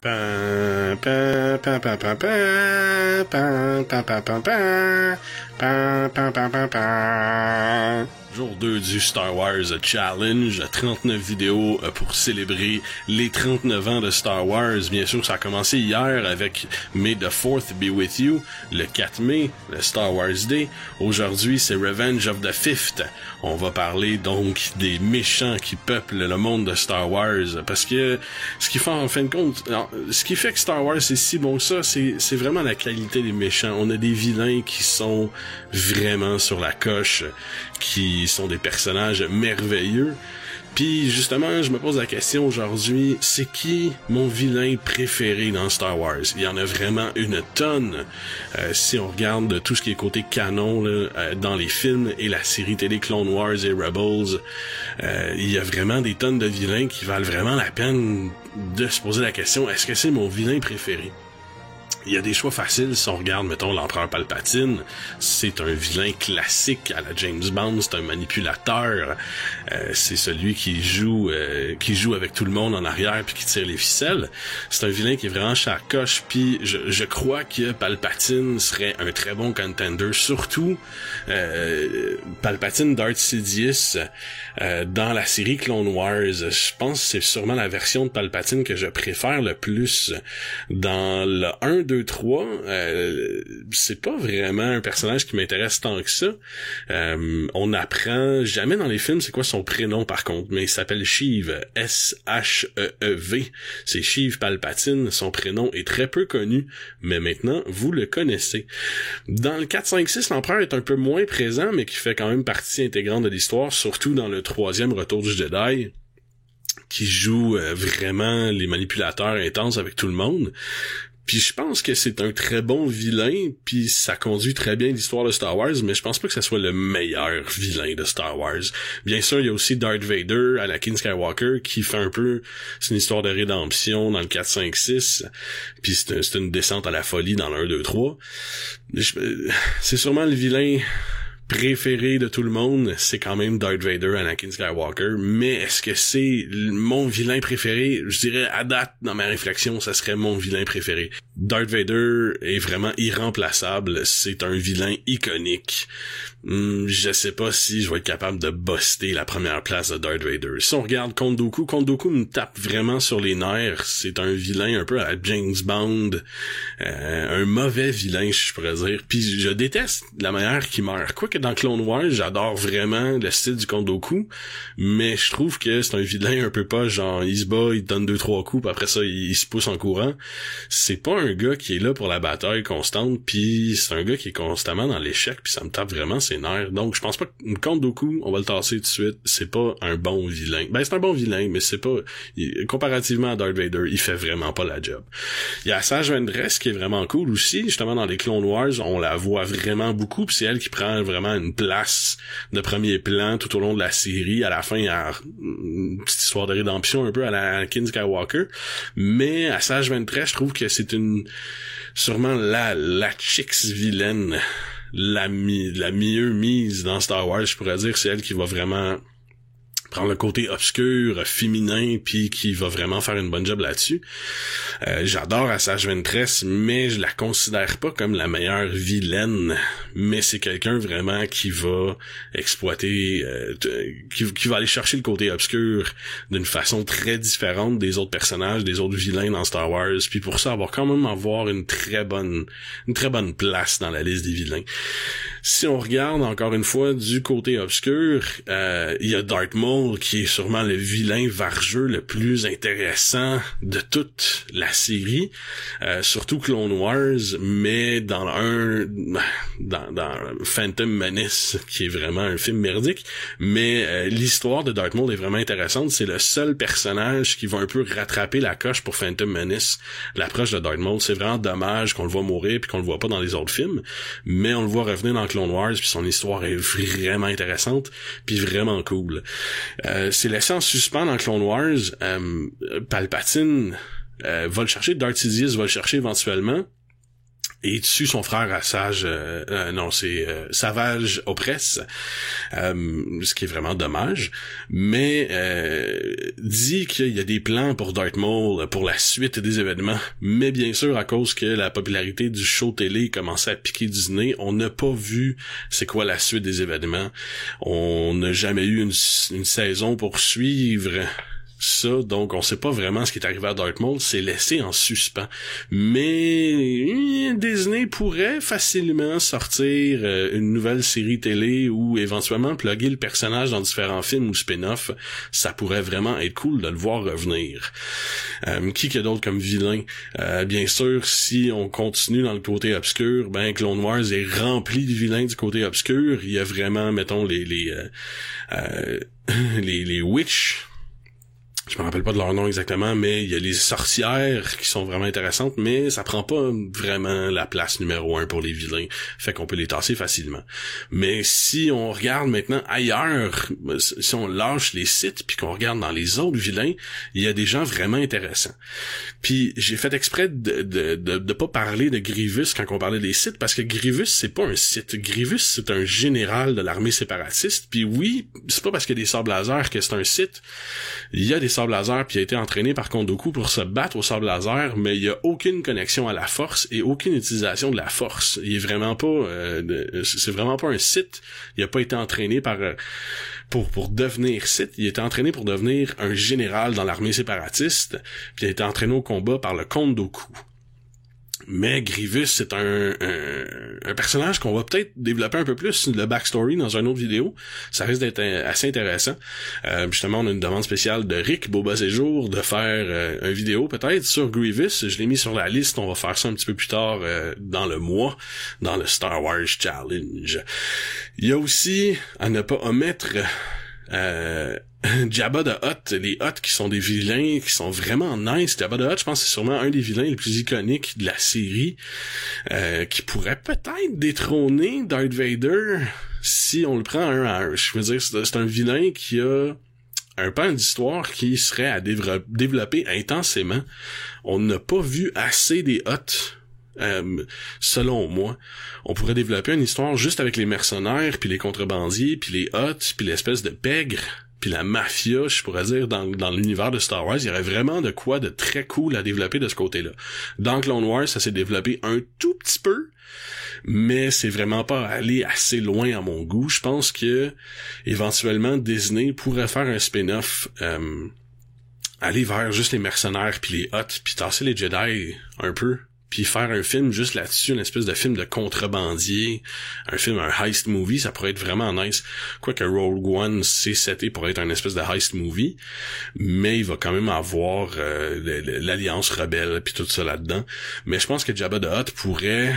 Pa, pa, pa, pa, pa, pa, pa, pa, pa, pa, pa, pa, pa, pa, pa, pa. Jour 2 du Star Wars Challenge, 39 vidéos pour célébrer les 39 ans de Star Wars. Bien sûr, ça a commencé hier avec May the 4th Be With You, le 4 mai, le Star Wars Day. Aujourd'hui, c'est Revenge of the 5th. On va parler donc des méchants qui peuplent le monde de Star Wars, parce que ce qui fait en fin de compte, ce qui fait que Star Wars est si bon que ça, c'est vraiment la qualité des méchants. On a des vilains qui sont vraiment sur la coche, qui sont des personnages merveilleux. Puis justement, je me pose la question aujourd'hui, c'est qui mon vilain préféré dans Star Wars? Il y en a vraiment une tonne. Si on regarde tout ce qui est côté canon là, dans les films et la série télé Clone Wars et Rebels, il y a vraiment des tonnes de vilains qui valent vraiment la peine de se poser la question, est-ce que c'est mon vilain préféré? Il y a des choix faciles si on regarde, mettons, l'Empereur Palpatine. C'est un vilain classique à la James Bond, c'est un manipulateur. C'est celui qui joue avec tout le monde en arrière puis qui tire les ficelles. C'est un vilain qui est vraiment charcoche, puis je crois que Palpatine serait un très bon contender, surtout Palpatine Darth Sidious dans la série Clone Wars. Je pense que c'est sûrement la version de Palpatine que je préfère le plus. Dans le 1, 2, 3, c'est pas vraiment un personnage qui m'intéresse tant que ça. On n'apprend jamais dans les films c'est quoi son prénom par contre, mais il s'appelle Sheev, S-H-E-E-V. C'est Sheev Palpatine, son prénom est très peu connu, mais maintenant vous le connaissez. Dans le 4, 5, 6, l'Empereur est un peu moins présent, mais qui fait quand même partie intégrante de l'histoire, surtout dans le 3e Retour du Jedi, qui joue vraiment les manipulateurs intenses avec tout le monde. Puis je pense que c'est un très bon vilain, puis ça conduit très bien l'histoire de Star Wars, mais je pense pas que ça soit le meilleur vilain de Star Wars. Bien sûr, il y a aussi Darth Vader, Anakin Skywalker, qui fait un peu, c'est une histoire de rédemption dans le 4, 5, 6, puis c'est une descente à la folie dans le 1, 2, 3. C'est sûrement le vilain préféré de tout le monde, c'est quand même Darth Vader, Anakin Skywalker, mais est-ce que c'est mon vilain préféré? Je dirais, à date, dans ma réflexion, ça serait mon vilain préféré. Darth Vader est vraiment irremplaçable, c'est un vilain iconique. Je sais pas si je vais être capable de buster la première place de Darth Vader. Si on regarde Count Dooku me tape vraiment sur les nerfs, c'est un vilain un peu à la James Bond, un mauvais vilain, je pourrais dire. Puis je déteste la manière qu'il meurt. Quoique dans Clone Wars, j'adore vraiment le style du Count Dooku, mais je trouve que c'est un vilain un peu pas genre il se bat, il donne 2-3 coups, puis après ça il se pousse en courant. C'est pas un gars qui est là pour la bataille constante, puis c'est un gars qui est constamment dans l'échec, puis ça me tape vraiment ses nerfs. Donc je pense pas que Count Dooku, on va le tasser tout de suite, c'est pas un bon vilain. Ben c'est un bon vilain, mais c'est pas comparativement à Darth Vader, il fait vraiment pas la job. Il y a Asajj Ventress qui est vraiment cool aussi, justement dans les Clone Wars, on la voit vraiment beaucoup, puis c'est elle qui prend vraiment une place de premier plan tout au long de la série. À la fin, il y a une petite histoire de rédemption un peu à la Anakin Skywalker, mais Asajj Ventress, je trouve que c'est sûrement la chicks vilaine, la mieux mise dans Star Wars, je pourrais dire, c'est elle qui va vraiment prendre le côté obscur, féminin, puis qui va vraiment faire une bonne job là-dessus. J'adore Asajj Ventress, mais je la considère pas comme la meilleure vilaine, mais c'est quelqu'un vraiment qui va exploiter, qui va aller chercher le côté obscur d'une façon très différente des autres personnages, des autres vilains dans Star Wars, puis pour ça, elle va quand même avoir une très bonne place dans la liste des vilains. Si on regarde encore une fois du côté obscur, il y a Darth Maul qui est sûrement le vilain vargeux le plus intéressant de toute la série, surtout Clone Wars, mais dans Phantom Menace, qui est vraiment un film merdique, mais l'histoire de Darth Maul est vraiment intéressante. C'est le seul personnage qui va un peu rattraper la coche pour Phantom Menace. L'approche de Darth Maul, c'est vraiment dommage qu'on le voit mourir puis qu'on le voit pas dans les autres films, mais on le voit revenir dans Clone Wars, puis son histoire est vraiment intéressante, puis vraiment cool. C'est laissé en suspens dans Clone Wars. Palpatine va le chercher, Darth Sidious va le chercher éventuellement. et tue son frère à Savage Opress, ce qui est vraiment dommage, mais dit qu'il y a des plans pour Darth Maul pour la suite des événements, mais bien sûr à cause que la popularité du show télé commençait à piquer du nez, on n'a pas vu c'est quoi la suite des événements, on n'a jamais eu une saison pour suivre ça, donc on sait pas vraiment ce qui est arrivé à Darth Maul, c'est laissé en suspens. Mais Disney pourrait facilement sortir une nouvelle série télé ou éventuellement plugger le personnage dans différents films ou spin-off. Ça pourrait vraiment être cool de le voir revenir. Qui qu'il y a d'autre comme vilain? Bien sûr, si on continue dans le côté obscur, ben Clone Wars est rempli de vilains du côté obscur. Il y a vraiment, mettons, les witch. Je me rappelle pas de leur nom exactement, mais il y a les sorcières qui sont vraiment intéressantes, mais ça prend pas vraiment la place numéro 1 pour les vilains, fait qu'on peut les tasser facilement. Mais si on regarde maintenant ailleurs, si on lâche les Sith puis qu'on regarde dans les autres vilains, il y a des gens vraiment intéressants. Puis j'ai fait exprès de pas parler de Grievous quand on parlait des Sith, parce que Grievous c'est pas un Sith. Grievous c'est un général de l'armée séparatiste, puis oui, c'est pas parce qu'il y a des sables laser que c'est un Sith. Il y a des sables laser puis il a été entraîné par Kondoku pour se battre au sable laser, mais il y a aucune connexion à la force et aucune utilisation de la force. Il est vraiment pas c'est vraiment pas un Sith. Il a pas été entraîné pour devenir Sith, il a été entraîné pour devenir un général dans l'armée séparatiste, puis il a été entraîné au combat par le Kondoku. Mais Grievous, c'est un personnage qu'on va peut-être développer un peu plus le backstory dans une autre vidéo. Ça risque d'être assez intéressant. Justement, on a une demande spéciale de Rick Boba Séjour de faire une vidéo peut-être sur Grievous. Je l'ai mis sur la liste. On va faire ça un petit peu plus tard dans le mois, dans le Star Wars Challenge. Il y a aussi, à ne pas omettre, Jabba the Hutt, les Hutt qui sont des vilains qui sont vraiment nice. Jabba the Hutt, je pense que c'est sûrement un des vilains les plus iconiques de la série, qui pourrait peut-être détrôner Darth Vader si on le prend un à un. Je veux dire, c'est un vilain qui a un pan d'histoire qui serait à développer intensément. On n'a pas vu assez des Hutt. Selon moi, on pourrait développer une histoire juste avec les mercenaires, puis les contrebandiers, puis les Hutt, puis l'espèce de pègre, puis la mafia, je pourrais dire, dans l'univers de Star Wars. Il y aurait vraiment de quoi de très cool à développer de ce côté-là. Dans Clone Wars, ça s'est développé un tout petit peu, mais c'est vraiment pas allé assez loin à mon goût. Je pense que éventuellement Disney pourrait faire un spin-off, aller vers juste les mercenaires puis les Hutt, puis tasser les Jedi un peu, puis faire un film juste là-dessus, une espèce de film de contrebandier, un heist movie, ça pourrait être vraiment nice. Quoique Rogue One, c'est seté pour être un espèce de heist movie, mais il va quand même avoir l'Alliance Rebelle puis tout ça là-dedans. Mais je pense que Jabba the Hutt pourrait,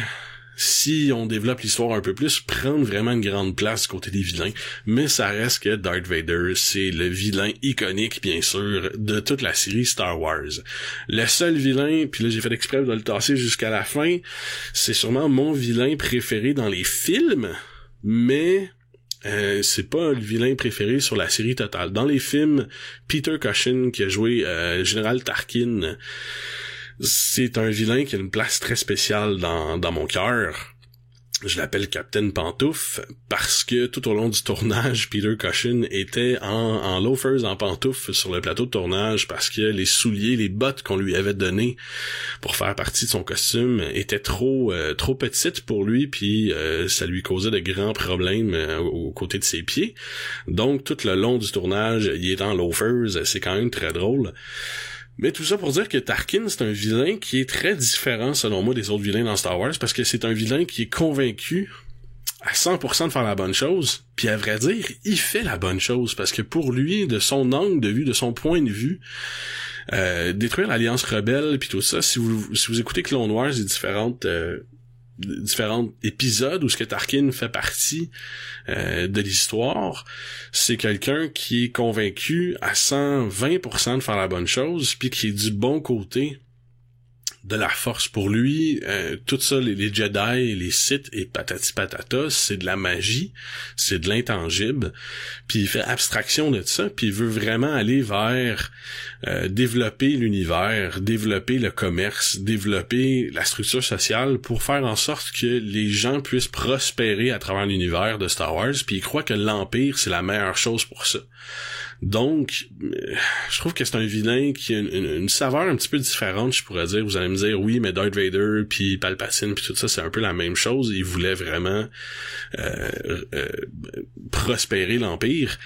si on développe l'histoire un peu plus, prendre vraiment une grande place du côté des vilains. Mais ça reste que Darth Vader, c'est le vilain iconique, bien sûr, de toute la série Star Wars. Le seul vilain, puis là j'ai fait exprès de le tasser jusqu'à la fin, c'est sûrement mon vilain préféré dans les films, mais c'est pas le vilain préféré sur la série totale. Dans les films, Peter Cushing, qui a joué Général Tarkin, c'est un vilain qui a une place très spéciale dans mon cœur. Je l'appelle Captain Pantouf parce que tout au long du tournage, Peter Cushing était en loafers, en pantoufles sur le plateau de tournage parce que les souliers, les bottes qu'on lui avait données pour faire partie de son costume étaient trop petites pour lui, puis ça lui causait de grands problèmes aux côtés de ses pieds. Donc tout le long du tournage, il est en loafers, c'est quand même très drôle. Mais tout ça pour dire que Tarkin, c'est un vilain qui est très différent, selon moi, des autres vilains dans Star Wars, parce que c'est un vilain qui est convaincu à 100% de faire la bonne chose, puis à vrai dire, il fait la bonne chose, parce que pour lui, de son angle de vue, de son point de vue, détruire l'Alliance Rebelle, puis tout ça, si vous écoutez Clone Wars et différents épisodes où ce que Tarkin fait partie de l'histoire, c'est quelqu'un qui est convaincu à 120% de faire la bonne chose, puis qui est du bon côté de la force. Pour lui, tout ça, les Jedi, les Sith et patati patata, c'est de la magie, c'est de l'intangible, puis il fait abstraction de ça, puis il veut vraiment aller vers développer l'univers, développer le commerce, développer la structure sociale pour faire en sorte que les gens puissent prospérer à travers l'univers de Star Wars, puis il croit que l'Empire, c'est la meilleure chose pour ça. Donc, je trouve que c'est un vilain qui a une saveur un petit peu différente, je pourrais dire. Vous allez me dire, oui, mais Darth Vader, puis Palpatine, puis tout ça, c'est un peu la même chose. Il voulait vraiment prospérer l'Empire,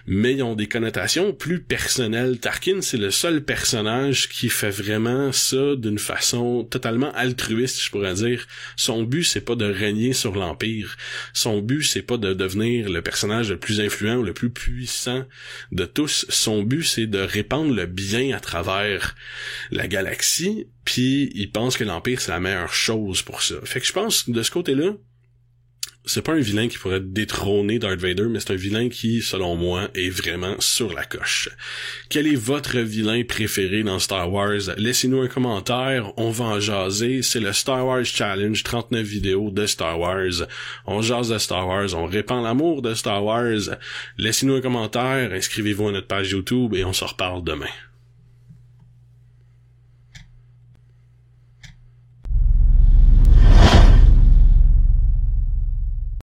mais ils ont des connotations plus personnelles. Tarkin, c'est le seul personnage qui fait vraiment ça d'une façon totalement altruiste, je pourrais dire. Son but, c'est pas de régner sur l'Empire. Son but, c'est pas de devenir le personnage le plus influent ou le plus puissant de tous. Son but, c'est de répandre le bien à travers la galaxie, puis il pense que l'Empire, c'est la meilleure chose pour ça. Fait que je pense que de ce côté-là, c'est pas un vilain qui pourrait détrôner Darth Vader, mais c'est un vilain qui, selon moi, est vraiment sur la coche. Quel est votre vilain préféré dans Star Wars? Laissez-nous un commentaire, on va en jaser. C'est le Star Wars Challenge, 39 vidéos de Star Wars. On jase de Star Wars, on répand l'amour de Star Wars. Laissez-nous un commentaire, inscrivez-vous à notre page YouTube et on se reparle demain.